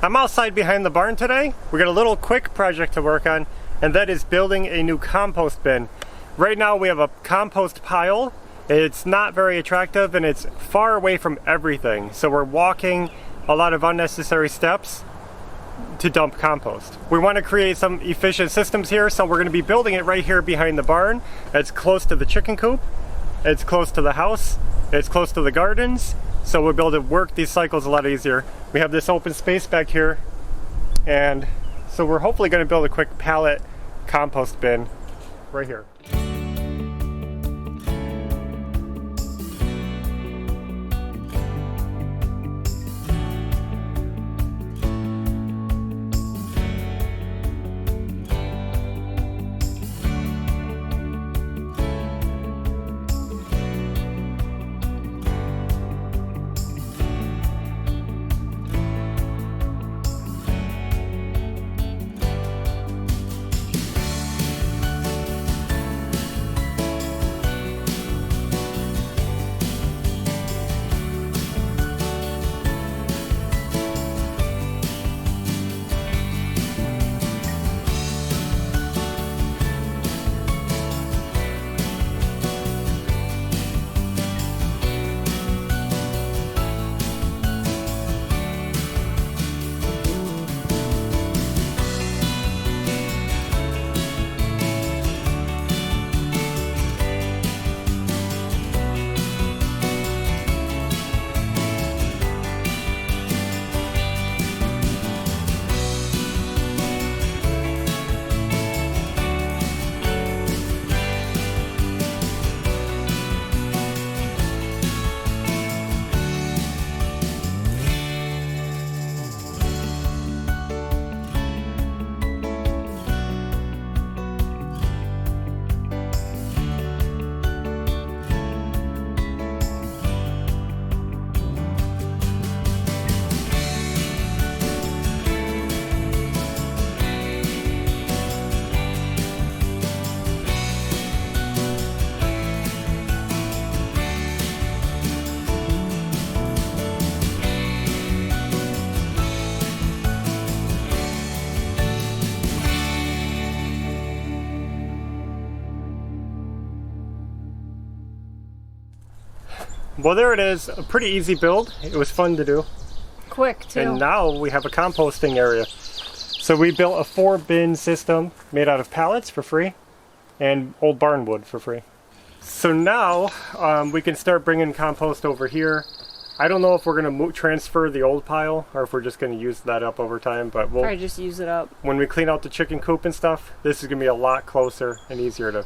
I'm outside behind the barn today. We got a little quick project to work on, and that is building a new compost bin. Right now we have a compost pile. It's not very attractive and it's far away from everything. So we're walking a lot of unnecessary steps to dump compost. We want to create some efficient systems here, so we're going to be building it right here behind the barn. It's close to the chicken coop, it's close to the house, it's close to the gardens, so we'll be able to work these cycles a lot easier. We have this open space back here, and so we're hopefully going to build a quick pallet compost bin right here. Well, there it is. A pretty easy build. It was fun to do. Quick, too. And now we have a composting area. So we built a 4-bin system made out of pallets for free and old barn wood for free. So now we can start bringing compost over here. I don't know if we're going to transfer the old pile or if we're just going to use that up over time, but we'll probably just use it up. When we clean out the chicken coop and stuff, this is going to be a lot closer and easier to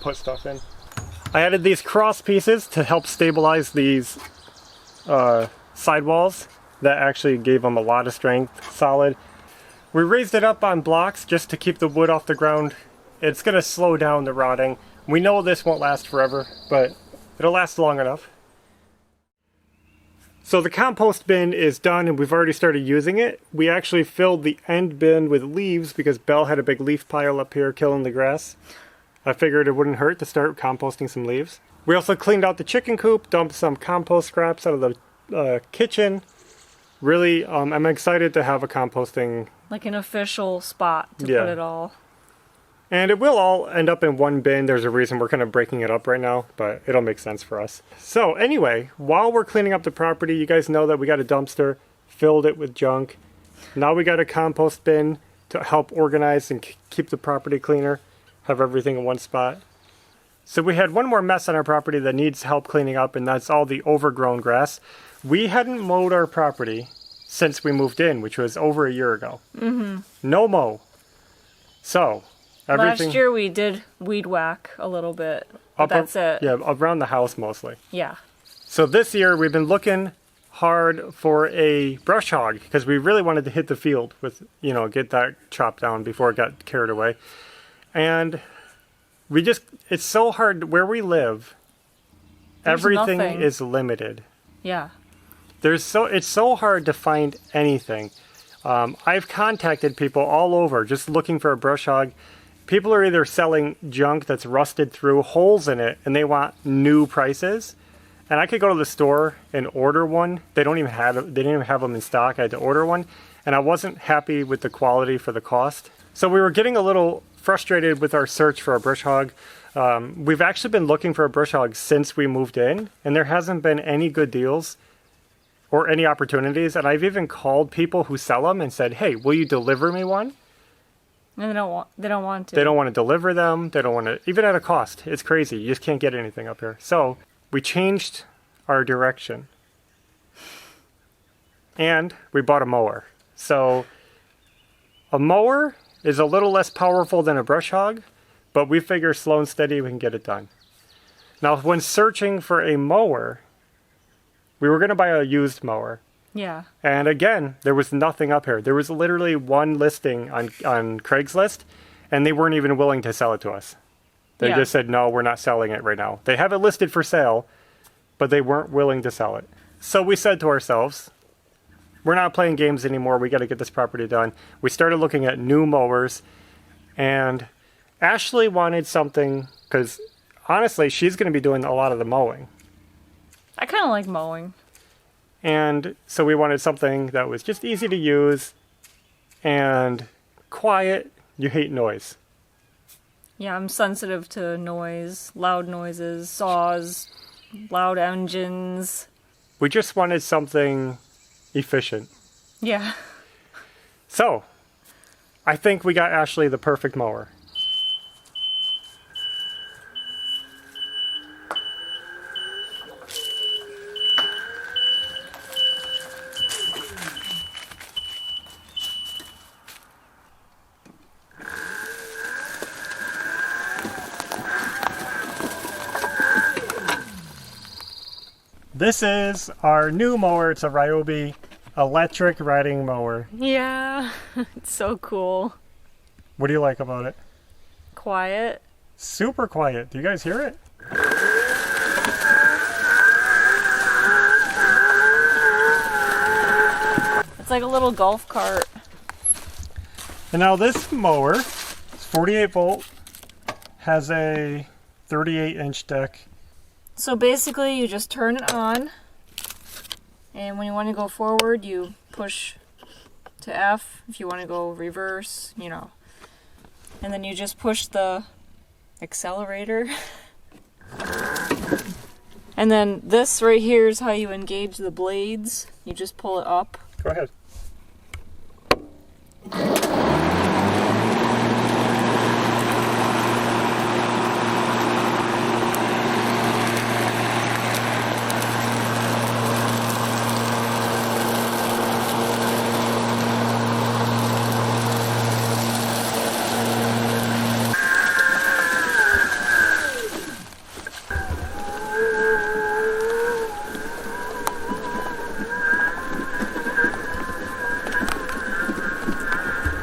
put stuff in. I added these cross pieces to help stabilize these sidewalls. That actually gave them a lot of strength, solid. We raised it up on blocks just to keep the wood off the ground. It's going to slow down the rotting. We know this won't last forever, but it'll last long enough. So the compost bin is done and we've already started using it. We actually filled the end bin with leaves because Belle had a big leaf pile up here killing the grass. I figured it wouldn't hurt to start composting some leaves. We also cleaned out the chicken coop, dumped some compost scraps out of the kitchen. Really, I'm excited to have a composting... like an official spot to put it all. And it will all end up in one bin. There's a reason we're kind of breaking it up right now, but it'll make sense for us. So anyway, while we're cleaning up the property, you guys know that we got a dumpster, filled it with junk. Now we got a compost bin to help organize and keep the property cleaner. Have everything in one spot. So we had one more mess on our property that needs help cleaning up, and that's all the overgrown grass. We hadn't mowed our property since we moved in, which was over a year ago. Mm-hmm. No mow. So everything... Last year we did weed whack a little bit. That's it. Yeah, around the house mostly. Yeah. So this year we've been looking hard for a brush hog because we really wanted to hit the field with, get that chopped down before it got carried away. And it's so hard where we live. Everything is limited. Yeah. It's so hard to find anything. I've contacted people all over just looking for a brush hog. People are either selling junk that's rusted through, holes in it, and they want new prices. And I could go to the store and order one. They didn't even have them in stock. I had to order one, and I wasn't happy with the quality for the cost. So we were getting a little frustrated with our search for a brush hog. We've actually been looking for a brush hog since we moved in, and there hasn't been any good deals or any opportunities. And I've even called people who sell them and said, "Hey, will you deliver me one?" And they don't want to. They don't want to deliver them. They don't want to, even at a cost. It's crazy. You just can't get anything up here. So we changed our direction. And we bought a mower. So a mower is a little less powerful than a brush hog, but we figure slow and steady we can get it done. Now, when searching for a mower, we were going to buy a used mower. Yeah. And again, there was nothing up here. There was literally one listing on Craigslist, and they weren't even willing to sell it to us. They just said, no, we're not selling it right now. They have it listed for sale, but they weren't willing to sell it. So we said to ourselves, we're not playing games anymore. We got to get this property done. We started looking at new mowers, and Ashley wanted something, because honestly, she's going to be doing a lot of the mowing. I kind of like mowing. And so we wanted something that was just easy to use and quiet. You hate noise. Yeah, I'm sensitive to noise, loud noises, saws, loud engines. We just wanted something efficient. Yeah. So, I think we got Ashley the perfect mower. This is our new mower. It's a Ryobi electric riding mower. Yeah, it's so cool. What do you like about it? Quiet. Super quiet. Do you guys hear it? It's like a little golf cart. And now this mower, it's 48 volt, has a 38-inch deck. So basically you just turn it on, and when you want to go forward you push to F. If you want to go reverse, you know, and then you just push the accelerator. And then this right here is how you engage the blades. You just pull it up. Go ahead.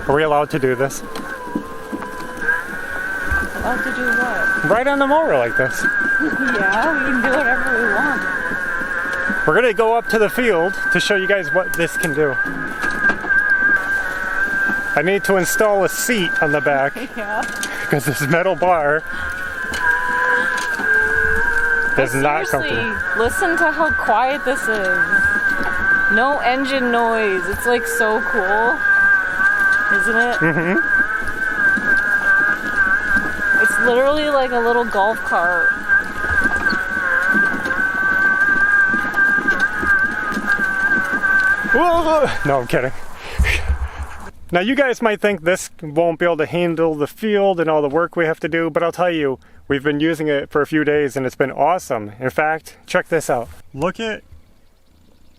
Are we allowed to do this? Allowed to do what? Ride on the mower like this. Yeah, we can do whatever we want. We're going to go up to the field to show you guys what this can do. I need to install a seat on the back. Yeah. Because this metal bar is not comfortable. Listen to how quiet this is. No engine noise. It's like so cool. Isn't it? Mm-hmm. It's literally like a little golf cart. Whoa. No, I'm kidding. Now you guys might think this won't be able to handle the field and all the work we have to do, but I'll tell you, we've been using it for a few days and it's been awesome. In fact, check this out. Look at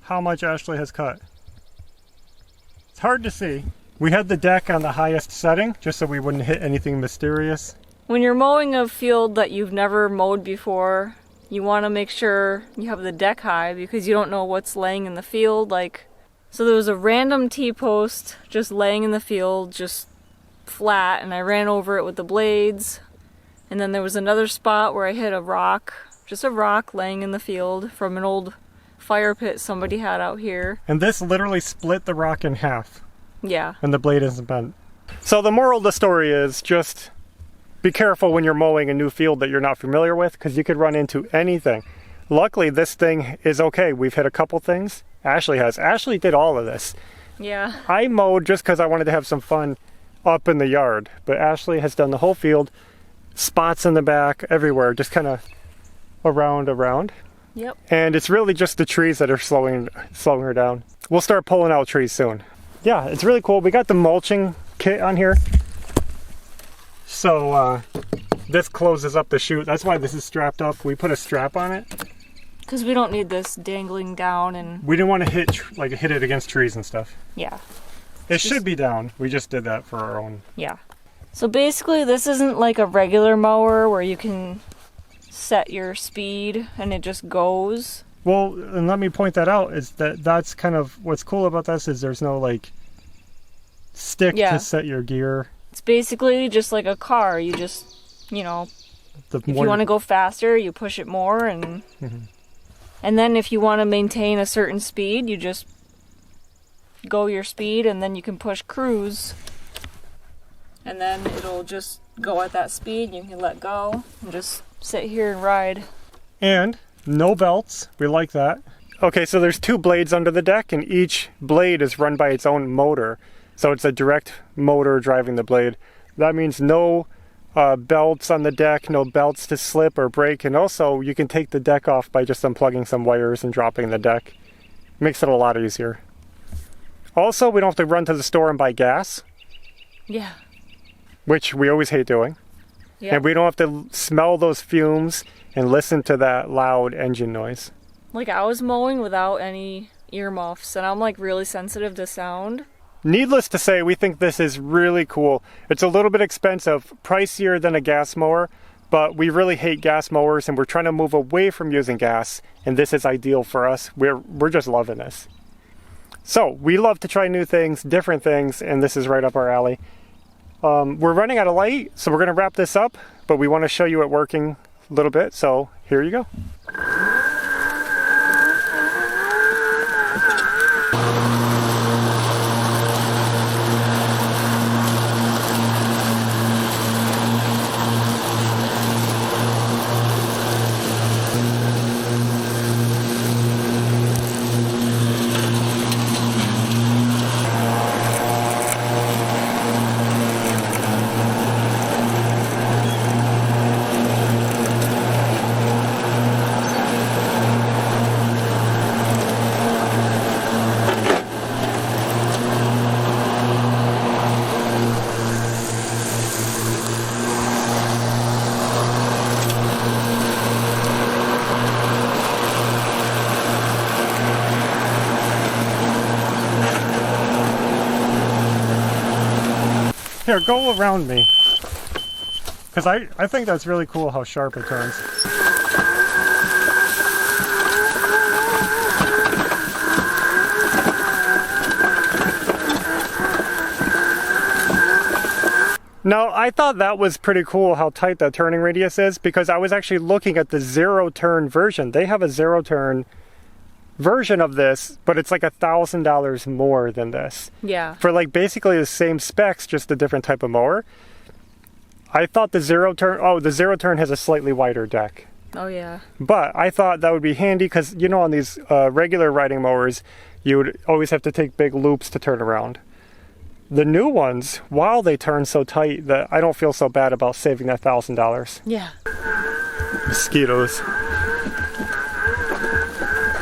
how much Ashley has cut. It's hard to see. We had the deck on the highest setting just so we wouldn't hit anything mysterious. When you're mowing a field that you've never mowed before, you want to make sure you have the deck high because you don't know what's laying in the field. So there was a random T-post just laying in the field, just flat, and I ran over it with the blades. And then there was another spot where I hit a rock, just a rock laying in the field from an old fire pit somebody had out here. And this literally split the rock in half. Yeah. And the blade isn't bent. So the moral of the story is just be careful when you're mowing a new field that you're not familiar with, because you could run into anything. luckily this thing is okay. We've hit a couple things. Ashley has. Ashley did all of this. Yeah. I mowed just because I wanted to have some fun up in the yard, but Ashley has done the whole field, spots in the back, everywhere, just kind of around. Yep. And it's really just the trees that are slowing her down. We'll start pulling out trees soon. Yeah, it's really cool. We got the mulching kit on here. So this closes up the chute. That's why this is strapped up. We put a strap on it. Because we don't need this dangling down and... We didn't want to hit it against trees and stuff. Yeah. It should be down. We just did that for our own. Yeah. So basically this isn't like a regular mower where you can set your speed and it just goes. Well, and let me point that out, is that's kind of what's cool about this is there's no like stick to set your gear. It's basically just like a car. You just, you know, if you want to go faster, you push it more and and then if you want to maintain a certain speed, you just go your speed and then you can push cruise. And then it'll just go at that speed. You can let go and just sit here and ride. And no belts. We like that. Okay, so there's 2 blades under the deck and each blade is run by its own motor. So it's a direct motor driving the blade. That means no belts on the deck, no belts to slip or break, and also you can take the deck off by just unplugging some wires and dropping the deck. Makes it a lot easier. Also, we don't have to run to the store and buy gas. Yeah. Which we always hate doing. Yep. And we don't have to smell those fumes and listen to that loud engine noise. Like I was mowing without any earmuffs and I'm like really sensitive to sound. Needless to say, we think this is really cool. It's a little bit expensive, pricier than a gas mower, but we really hate gas mowers and we're trying to move away from using gas, and this is ideal for us. We're just loving this. So we love to try new things, different things, and this is right up our alley. We're running out of light, so we're going to wrap this up, but we want to show you it working a little bit, so here you go. Here, go around me. Because I think that's really cool how sharp it turns. Now, I thought that was pretty cool how tight that turning radius is, because I was actually looking at the zero-turn version. They have a zero-turn version of this, but it's like $1,000 more than this. Yeah. For like basically the same specs, just a different type of mower. I thought the zero turn has a slightly wider deck. Oh yeah. But I thought that would be handy because, you know, on these regular riding mowers, you would always have to take big loops to turn around. The new ones, while they turn so tight, that I don't feel so bad about saving that $1,000. Yeah. Mosquitoes.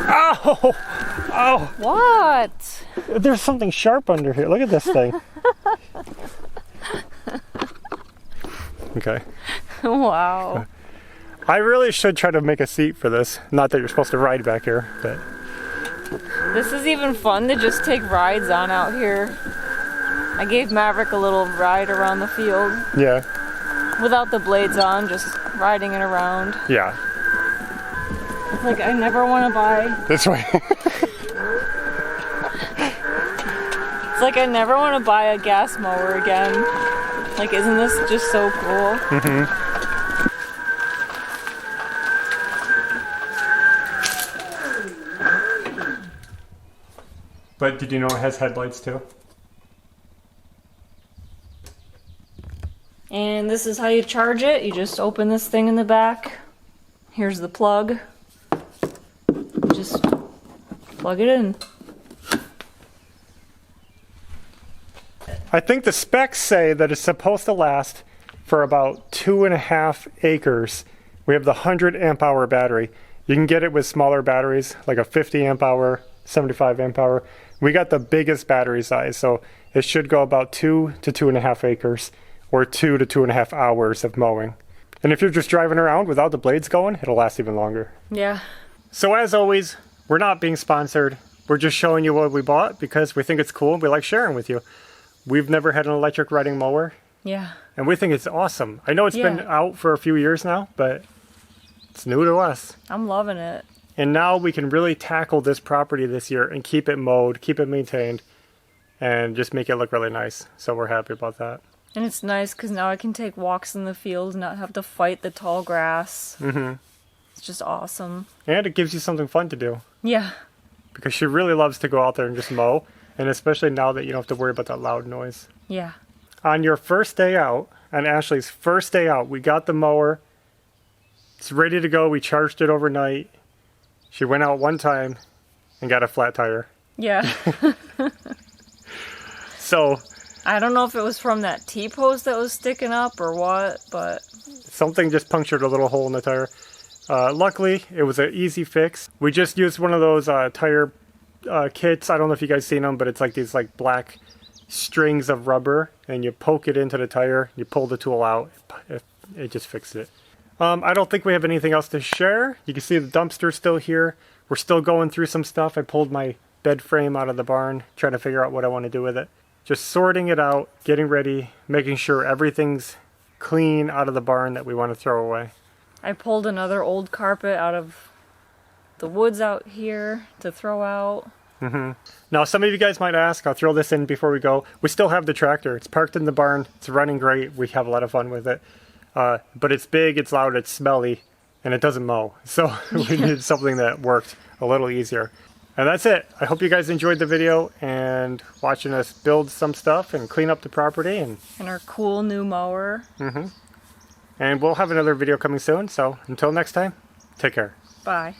Ow! Oh! What? There's something sharp under here. Look at this thing. Okay. Wow. I really should try to make a seat for this. Not that you're supposed to ride back here, but... This is even fun to just take rides on out here. I gave Maverick a little ride around the field. Yeah. Without the blades on, just riding it around. Yeah. Like, I never want to buy... This way. It's like I never want to buy a gas mower again. Like, isn't this just so cool? Mm-hmm. But did you know it has headlights too? And this is how you charge it. You just open this thing in the back. Here's the plug. plug it in. I think the specs say that it's supposed to last for about 2.5 acres. We have the 100 amp hour battery. You can get it with smaller batteries, like a 50 amp hour, 75 amp hour. We got the biggest battery size, so it should go about 2 to 2.5 acres, or 2 to 2.5 hours of mowing. And if you're just driving around without the blades going, it'll last even longer. Yeah. So as always, we're not being sponsored. We're just showing you what we bought because we think it's cool and we like sharing with you. We've never had an electric riding mower. Yeah. And we think it's awesome. I know it's been out for a few years now, but it's new to us. I'm loving it. And now we can really tackle this property this year and keep it mowed, keep it maintained, and just make it look really nice. So we're happy about that. And it's nice because now I can take walks in the field and not have to fight the tall grass. Mm-hmm. It's just awesome. And it gives you something fun to do. Yeah. Because she really loves to go out there and just mow. And especially now that you don't have to worry about that loud noise. Yeah. On your first day out, on Ashley's first day out, we got the mower. It's ready to go. We charged it overnight. She went out one time and got a flat tire. Yeah. So I don't know if it was from that T-post that was sticking up or what, but something just punctured a little hole in the tire. Luckily, it was an easy fix. We just used one of those tire kits. I don't know if you guys seen them, but it's like these like black strings of rubber, and you poke it into the tire, you pull the tool out, it just fixed it. I don't think we have anything else to share. You can see the dumpster's still here. We're still going through some stuff. I pulled my bed frame out of the barn, trying to figure out what I want to do with it. Just sorting it out, getting ready, making sure everything's clean out of the barn that we want to throw away. I pulled another old carpet out of the woods out here to throw out. Mm-hmm. Now, some of you guys might ask, I'll throw this in before we go. We still have the tractor. It's parked in the barn. It's running great. We have a lot of fun with it. But it's big, it's loud, it's smelly, and it doesn't mow. So we needed something that worked a little easier. And that's it. I hope you guys enjoyed the video and watching us build some stuff and clean up the property. And our cool new mower. Mm-hmm. And we'll have another video coming soon. So until next time, take care. Bye.